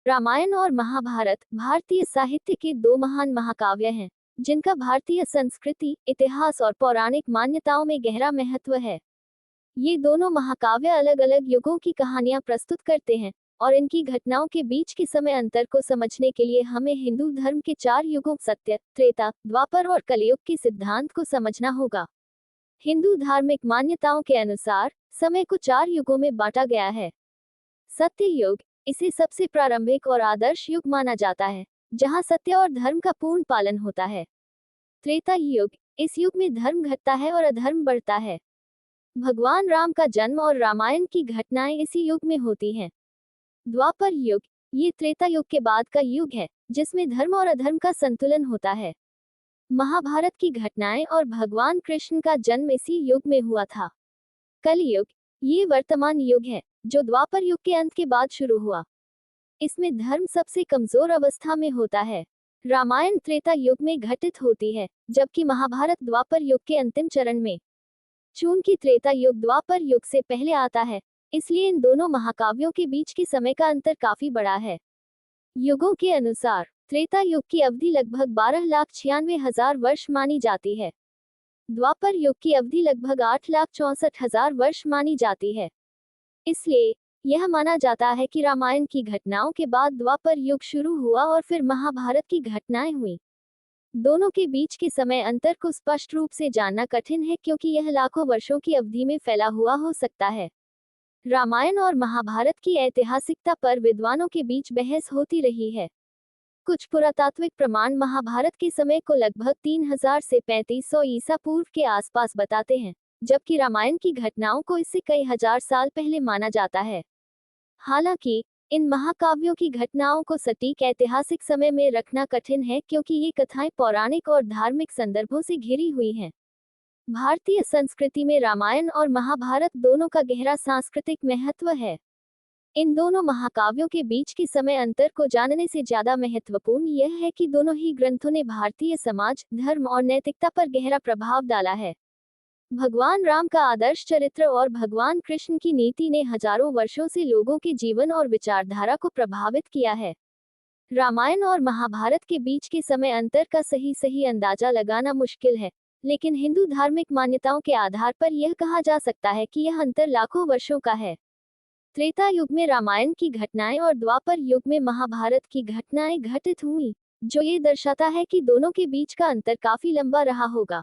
रामायण और महाभारत भारतीय साहित्य के दो महान महाकाव्य हैं, जिनका भारतीय संस्कृति, इतिहास और पौराणिक मान्यताओं में गहरा महत्व है। ये दोनों महाकाव्य अलग अलग युगों की कहानियां प्रस्तुत करते हैं और इनकी घटनाओं के बीच के समय अंतर को समझने के लिए हमें हिंदू धर्म के 4 युगों सत्य, त्रेता, द्वापर और कलयुग के सिद्धांत को समझना होगा। हिंदू धार्मिक मान्यताओं के अनुसार समय को 4 युगों में बांटा गया है। सत्य युग, इसे सबसे प्रारंभिक और आदर्श युग माना जाता है, जहां सत्य और धर्म का पूर्ण पालन होता है। त्रेता युग, इस युग में धर्म घटता है और अधर्म बढ़ता है। भगवान राम का जन्म और रामायण की घटनाएं इसी युग में होती हैं। द्वापर युग, ये त्रेता युग के बाद का युग है, जिसमें धर्म और अधर्म का संतुलन होता है। महाभारत की घटनाएं और भगवान कृष्ण का जन्म इसी युग में हुआ था। कलयुग, ये वर्तमान युग है, जो द्वापर युग के अंत के बाद शुरू हुआ। इसमें धर्म सबसे कमजोर अवस्था में होता है। रामायण त्रेता युग में घटित होती है, जबकि महाभारत द्वापर युग के अंतिम चरण में। चूंकि त्रेता युग द्वापर युग से पहले आता है, इसलिए इन दोनों महाकाव्यों के बीच के समय का अंतर काफी बड़ा है। युगों के अनुसार त्रेता युग की अवधि लगभग 12,96,000 वर्ष मानी जाती है। द्वापर युग की अवधि लगभग 8,64,000 वर्ष मानी जाती है। इसलिए यह माना जाता है कि रामायण की घटनाओं के बाद द्वापर युग शुरू हुआ और फिर महाभारत की घटनाएं हुई। दोनों के बीच के समय अंतर को स्पष्ट रूप से जानना कठिन है, क्योंकि यह लाखों वर्षों की अवधि में फैला हुआ हो सकता है। रामायण और महाभारत की ऐतिहासिकता पर विद्वानों के बीच बहस होती रही है। कुछ पुरातात्विक प्रमाण महाभारत के समय को लगभग 3000 से 3500 ईसा पूर्व के आसपास बताते हैं, जबकि रामायण की घटनाओं को इससे कई हजार साल पहले माना जाता है। हालांकि इन महाकाव्यों की घटनाओं को सटीक ऐतिहासिक समय में रखना कठिन है, क्योंकि ये कथाएं पौराणिक और धार्मिक संदर्भों से घिरी हुई हैं। भारतीय संस्कृति में रामायण और महाभारत दोनों का गहरा सांस्कृतिक महत्व है। इन दोनों महाकाव्यों के बीच के समय अंतर को जानने से ज्यादा महत्वपूर्ण यह है कि दोनों ही ग्रंथों ने भारतीय समाज, धर्म और नैतिकता पर गहरा प्रभाव डाला है। भगवान राम का आदर्श चरित्र और भगवान कृष्ण की नीति ने हजारों वर्षों से लोगों के जीवन और विचारधारा को प्रभावित किया है। रामायण और महाभारत के बीच के समय अंतर का सही अंदाजा लगाना मुश्किल है, लेकिन हिंदू धार्मिक मान्यताओं के आधार पर यह कहा जा सकता है कि यह अंतर लाखों वर्षों का है। त्रेता युग में रामायण की घटनाएं और द्वापर युग में महाभारत की घटनाएं घटित हुई, जो ये दर्शाता है कि दोनों के बीच का अंतर काफी लंबा रहा होगा।